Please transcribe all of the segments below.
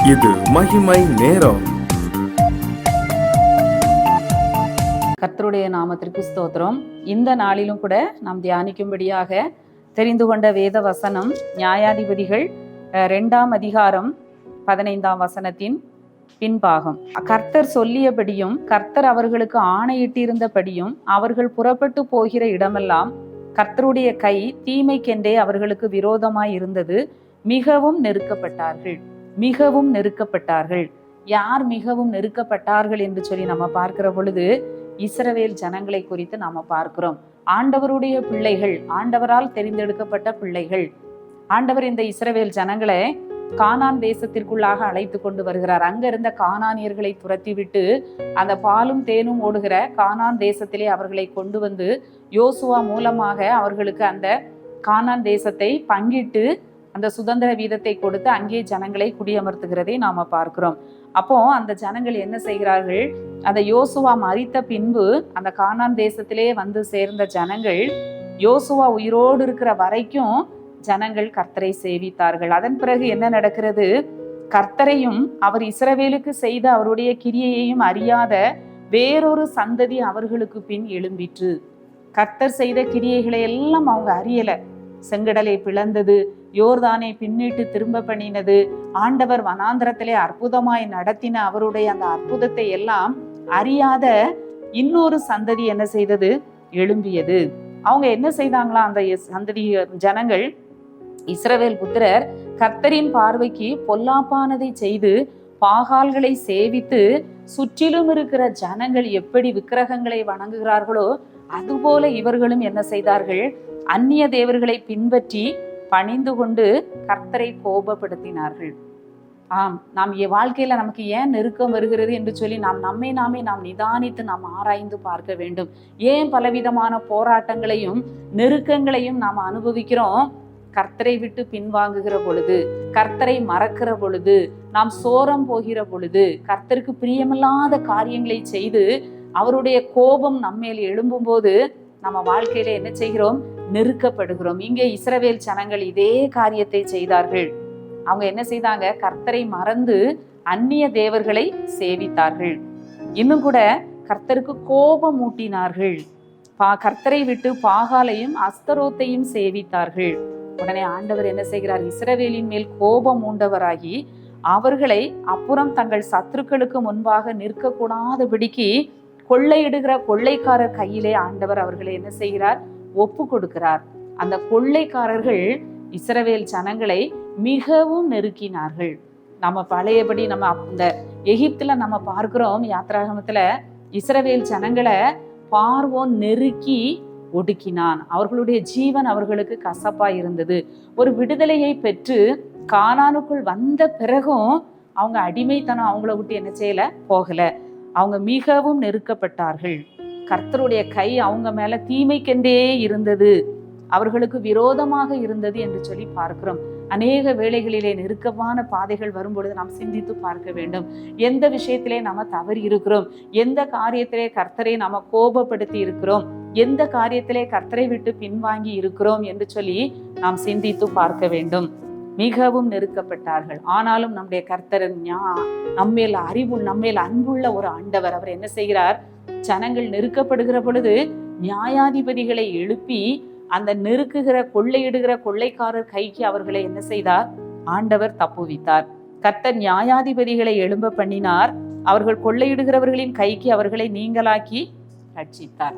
இது மகிமை நேரம். கர்த்தருடைய நாமத்திற்கு ஸ்தோத்திரம். இந்த நாளிலும் கூட நாம் தியானிக்கும்படியாக தெரிந்து கொண்ட வேத வசனம் நியாயாதிபதிகள் 2ஆம் அதிகாரம் 15ஆம் வசனத்தின் பின்பாகம். கர்த்தர் சொல்லியபடியும் கர்த்தர் அவர்களுக்கு ஆணையிட்டிருந்தபடியும் அவர்கள் புறப்பட்டு போகிற இடமெல்லாம் கர்த்தருடைய கை தீமைக்கென்றே அவர்களுக்கு விரோதமாய் இருந்தது. மிகவும் நெருக்கப்பட்டார்கள். மிகவும் நெருக்கப்பட்டார்கள். யார் மிகவும் நெருக்கப்பட்டார்கள் என்று சொல்லி நம்ம பார்க்கிற பொழுது இஸ்ரவேல் ஜனங்களை குறித்து நாம பார்க்கிறோம். ஆண்டவருடைய பிள்ளைகள், ஆண்டவரால் தெரிந்தெடுக்கப்பட்ட பிள்ளைகள். ஆண்டவர் இந்த இஸ்ரவேல் ஜனங்களை கானான் தேசத்திற்குள்ளாக அழைத்து கொண்டு வருகிறார். அங்க இருந்த கானானியர்களை துரத்திவிட்டு அந்த பாலும் தேனும் ஓடுகிற கானான் தேசத்திலே அவர்களை கொண்டு வந்து யோசுவா மூலமாக அவர்களுக்கு அந்த கானான் தேசத்தை பங்கிட்டு அந்த சுதந்திர வீதத்தை கொடுத்து அங்கே ஜனங்களை குடியமர்த்துகிறதை நாம பார்க்கிறோம். அப்போ அந்த ஜனங்கள் என்ன செய்கிறார்கள்? அந்த யோசுவா மரித்த பின்பு அந்த கானான் தேசத்திலே வந்து சேர்ந்த ஜனங்கள் யோசுவா உயிரோடு இருக்கிற வரைக்கும் ஜனங்கள் கர்த்தரை சேவித்தார்கள். அதன் பிறகு என்ன நடக்கிறது? கர்த்தரையும் அவர் இஸ்ரவேலுக்கு செய்த அவருடைய கிரியையையும் அறியாத வேறொரு சந்ததி அவர்களுக்கு பின் எழும்பிற்று. கர்த்தர் செய்த கிரியைகளை எல்லாம் அவங்க அறியல. செங்கடலை பிளந்தது, யோர்தானை பின்னிட்டு திரும்ப பண்ணினது, ஆண்டவர் வனாந்திரத்திலே அற்புதமாய் நடத்தின அவருடைய அந்த அற்புதத்தை எல்லாம் அறியாத இன்னொரு சந்ததி என்ன செய்தது? எழும்பியது. அவங்க என்ன செய்தாங்களா? அந்த சந்ததி ஜனங்கள், இஸ்ரவேல் புத்திரர் கர்த்தரின் பார்வைக்கு பொல்லாப்பானதை செய்து பாகால்களை சேவித்து சுற்றிலும் இருக்கிற ஜனங்கள் எப்படி விக்கிரகங்களை வணங்குகிறார்களோ அதுபோல இவர்களும் என்ன செய்தார்கள்? அந்நிய தேவர்களை பின்பற்றி பணிந்து கொண்டு கர்த்தரை கோபப்படுத்தினார்கள். நாம் வாழ்க்கையில நமக்கு ஏன் நெருக்கம் வருகிறது என்று சொல்லி நாம் நிதானித்து நாம் ஆராய்ந்து பார்க்க வேண்டும். ஏன் பலவிதமான போராட்டங்களையும் நெருக்கங்களையும் நாம் அனுபவிக்கிறோம்? கர்த்தரை விட்டு பின்வாங்குகிற பொழுது, கர்த்தரை மறக்கிற பொழுது, நாம் சோரம் போகிற பொழுது, கர்த்தருக்கு பிரியமில்லாத காரியங்களை செய்து அவருடைய கோபம் நம்மேல் எழும்பும் போது நம்ம வாழ்க்கையில என்ன செய்கிறோம்? நெருக்கப்படுகிறோம். இங்கே இஸ்ரவேல் ஜனங்கள் இதே காரியத்தை செய்தார்கள். அவங்க என்ன செய்தாங்க? கர்த்தரை மறந்து அந்நிய தேவர்களை சேவித்தார்கள். இன்னும் கூட கர்த்தருக்கு கோபம் ஊட்டினார்கள். கர்த்தரை விட்டு பாகாலையும் அஸ்தரோத்தையும் சேவித்தார்கள். உடனே ஆண்டவர் என்ன செய்கிறார்? இஸ்ரவேலின் மேல் கோபம் மூண்டவராகி அவர்களை அப்புறம் தங்கள் சத்துருக்களுக்கு முன்பாக நிற்கக்கூடாதபடிக்கு கொள்ளையிடுகிற கொள்ளைக்காரர் கையிலே ஆண்டவர் அவர்களை என்ன செய்கிறார்? ஒப்பு கொடுக்கிறார். அந்த கொள்ளைக்காரர்கள் இஸ்ரவேல் ஜனங்களை மிகவும் நெருக்கினார்கள். நம்ம பழையபடி நம்ம இந்த எகிப்துல நம்ம பார்க்கிறோம், யாத்ராகமத்துல இஸ்ரவேல் ஜனங்களை பார்வோன் நெருக்கி ஒடுக்கினான். அவர்களுடைய ஜீவன் அவர்களுக்கு கசப்பா இருந்தது. ஒரு விடுதலையை பெற்று கானானுக்குள் வந்த பிறகும் அவங்க அடிமைத்தனம் அவங்கள விட்டு என்ன செய்யல? போகல. அவங்க மிகவும் நெருக்கப்பட்டார்கள். கர்த்தருடைய கை அவங்க மேல தீமைக்கென்றே இருந்தது, அவர்களுக்கு விரோதமாக இருந்தது என்று சொல்லி பார்க்கிறோம். அநேக வேளைகளிலே நெருக்கமான பாதைகள் வரும்பொழுது நாம் சிந்தித்து பார்க்க வேண்டும். எந்த விஷயத்திலே நாம தவறி இருக்கிறோம்? எந்த காரியத்திலே கர்த்தரை நாம கோபப்படுத்தி இருக்கிறோம்? எந்த காரியத்திலே கர்த்தரை விட்டு பின்வாங்கி இருக்கிறோம் என்று சொல்லி நாம் சிந்தித்து பார்க்க வேண்டும். மிகவும் நெருக்கப்பட்டார்கள். ஆனாலும் நம்முடைய கர்த்தர் நம்மேல் அன்புள்ள ஒரு ஆண்டவர். அவர் என்ன செய்கிறார்? ஜனங்கள் நெருக்கப்படுகிற பொழுது நியாயாதிபதிகளை எழுப்பி அந்த நெருக்குகிற கொள்ளையிடுகிற கொள்ளைக்காரர் கைக்கு அவர்களை என்ன செய்தார்? ஆண்டவர் தப்புவித்தார். கர்த்தர் நியாயாதிபதிகளை எழும்ப பண்ணினார். அவர்கள் கொள்ளையிடுகிறவர்களின் கைக்கு அவர்களை நீங்களாக்கி ரட்சித்தார்.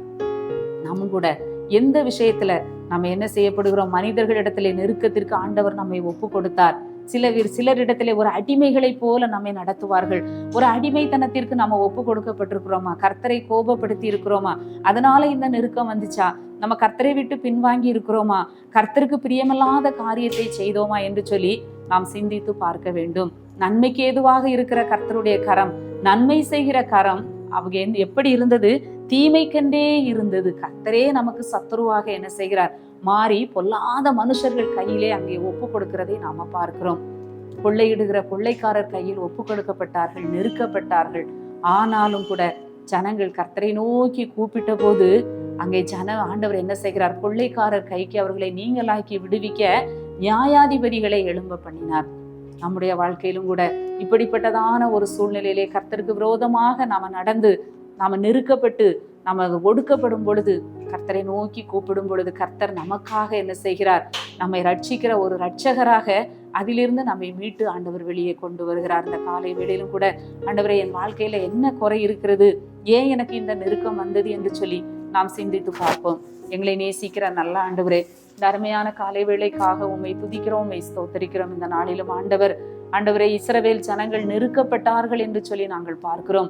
நாமும் கூட எந்த விஷயத்துல நம்ம என்ன செய்யப்படுகிறோம்? மனிதர்களிடத்திலே நெருக்கத்திற்கு ஆண்டவர் நம்மை ஒப்பு கொடுத்தார். சிலரிடத்திலே ஒரு அடிமைகளை போல நம்மை நடத்துவார்கள். ஒரு அடிமைத்தனத்திற்கு நம்ம ஒப்பு கொடுக்கப்பட்டிருக்கிறோமா? கர்த்தரை கோபப்படுத்தி இருக்கிறோமா? அதனால இந்த நெருக்கம் வந்துச்சா? நம்ம கர்த்தரை விட்டு பின்வாங்கி இருக்கிறோமா? கர்த்தருக்கு பிரியமில்லாத காரியத்தை செய்தோமா என்று சொல்லி நாம் சிந்தித்து பார்க்க வேண்டும். நன்மைக்கு ஏதுவாக இருக்கிற கர்த்தருடைய கரம், நன்மை செய்கிற கரம் அவங்க எப்படி இருந்தது? தீமைக்கென்றே இருந்தது. கர்த்தரே நமக்கு சத்துருவாக என்ன செய்கிறார்? மாறி பொல்லாத மனுஷர்கள் கையிலே அங்கே ஒப்பு கொடுக்கிறதை நாம பார்க்கிறோம். கொள்ளையிடுகிற கொள்ளைக்காரர் கையில் ஒப்பு கொடுக்கப்பட்டார்கள், நெருக்கப்பட்டார்கள். ஆனாலும் கூட ஜனங்கள் கர்த்தரை நோக்கி கூப்பிட்ட போது அங்கே ஆண்டவர் என்ன செய்கிறார்? கொள்ளைக்காரர் கைக்கு அவர்களை நீங்களாக்கி விடுவிக்க நியாயாதிபதிகளை எழும்ப பண்ணினார். நம்முடைய வாழ்க்கையிலும் கூட இப்படிப்பட்டதான ஒரு சூழ்நிலையிலே கர்த்தருக்கு விரோதமாக நாம நடந்து நாம நெருக்கப்பட்டு நாம ஒடுக்கப்படும் பொழுது, கர்த்தரை நோக்கி கூப்பிடும் பொழுது கர்த்தர் நமக்காக என்ன செய்கிறார்? நம்மை ரட்சிக்கிற ஒரு இரட்சகராக அதிலிருந்து நம்மை மீட்டு ஆண்டவர் வெளியே கொண்டு வருகிறார். இந்த காலை வேளையிலும் கூட ஆண்டவரே, என் வாழ்க்கையில என்ன குறை இருக்கிறது, ஏன் எனக்கு இந்த நெருக்கம் வந்தது என்று சொல்லி நாம் சிந்தித்து பார்ப்போம். எங்களை நேசிக்கிற நல்ல ஆண்டவரே, இந்த அருமையான காலை வேளைக்காக உம்மை துதிக்கிறோம், உம்மை ஸ்தோத்தரிக்கிறோம். இந்த நாளிலும் ஆண்டவரே, இஸ்ரவேல் ஜனங்கள் நெருக்கப்பட்டார்கள் என்று சொல்லி நாங்கள் பார்க்கிறோம்.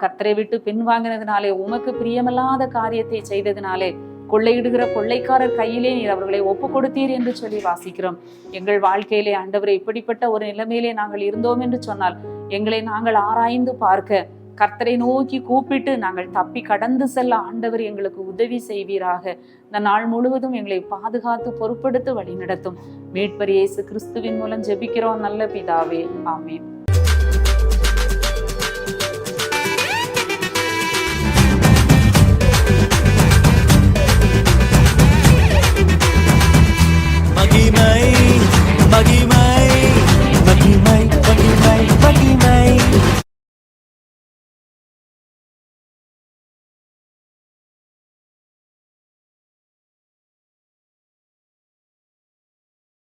கர்த்தரை விட்டு பின்வாங்கினதுனாலே, உமக்கு பிரியமில்லாத காரியத்தை செய்ததினாலே, கொள்ளையிடுகிற கொள்ளைக்காரர் கையிலே நீர் அவர்களை ஒப்பு கொடுத்தீர் என்று சொல்லி வாசிக்கிறோம். எங்கள் வாழ்க்கையிலே ஆண்டவரே, இப்படிப்பட்ட ஒரு நிலைமையிலே நாங்கள் இருந்தோம் என்று சொன்னால் எங்களை நாங்கள் ஆராய்ந்து பார்க்க, கர்த்தரை நோக்கி கூப்பிட்டு நாங்கள் தப்பி கடந்து செல்ல ஆண்டவர் எங்களுக்கு உதவி செய்வீராக. இந்த நாள் முழுவதும் எங்களை பாதுகாத்து பொறுப்படுத்தி வழி நடத்தும். மீட்பர் இயேசு கிறிஸ்துவின் மூலம் ஜெபிக்கிறோம் நல்ல பிதாவே, ஆமென்.